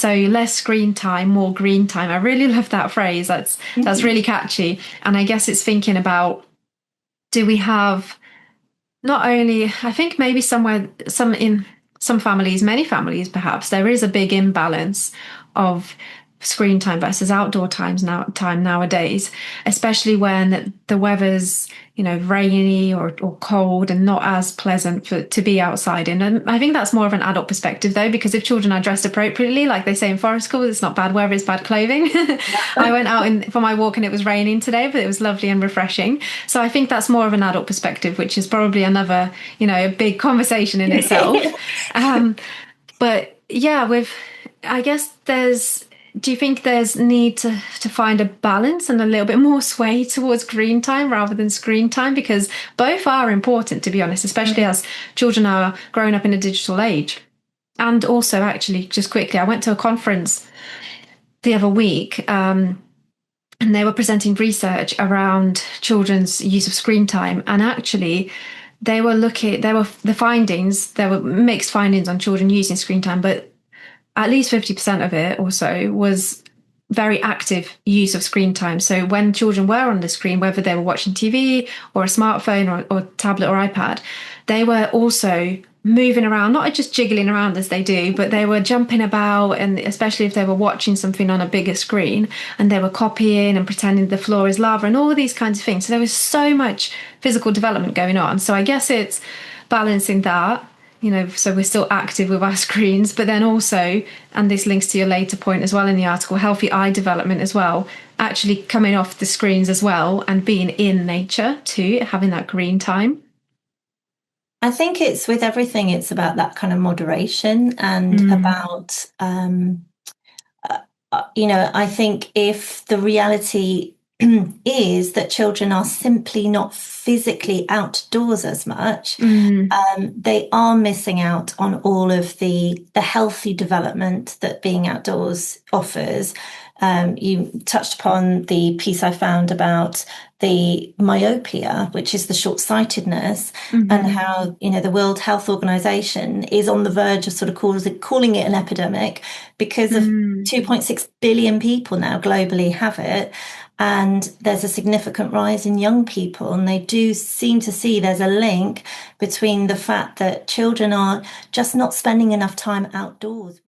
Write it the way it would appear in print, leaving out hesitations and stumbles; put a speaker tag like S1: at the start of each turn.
S1: So less screen time, more green time. I really love that phrase. That's really catchy. And I guess it's thinking about, do we have not only, I think maybe in some families, many families perhaps, there is a big imbalance of screen time versus outdoor time nowadays, especially when the weather's, rainy or cold and not as pleasant to be outside in. And I think that's more of an adult perspective though, because if children are dressed appropriately, like they say in forest school, it's not bad weather, it's bad clothing. I went out for my walk and it was raining today, but it was lovely and refreshing. So I think that's more of an adult perspective, which is probably another, a big conversation in itself. But yeah, I guess do you think there's need to find a balance and a little bit more sway towards green time rather than screen time? Because both are important, to be honest, especially as children are growing up in a digital age. And also, actually, just quickly, I went to a conference the other week, and they were presenting research around children's use of screen time. And actually, there were mixed findings on children using screen time, but at least 50% of it or so was very active use of screen time. So when children were on the screen, whether they were watching TV or a smartphone or tablet or iPad, they were also moving around, not just jiggling around as they do, but they were jumping about, and especially if they were watching something on a bigger screen, and they were copying and pretending the floor is lava and all of these kinds of things. So there was so much physical development going on. So I guess it's balancing that, so we're still active with our screens, but then also, and this links to your later point as well in the article, healthy eye development as well, actually coming off the screens as well and being in nature too, having that green time.
S2: I think it's with everything, it's about that kind of moderation and about, I think if the reality is that children are simply not physically outdoors as much, they are missing out on all of the healthy development that being outdoors offers. You touched upon the piece I found about the myopia, which is the short-sightedness, and how, the World Health Organization is on the verge of sort of calling it an epidemic because of 2.6 billion people now globally have it. And there's a significant rise in young people, and they do seem to see there's a link between the fact that children are just not spending enough time outdoors.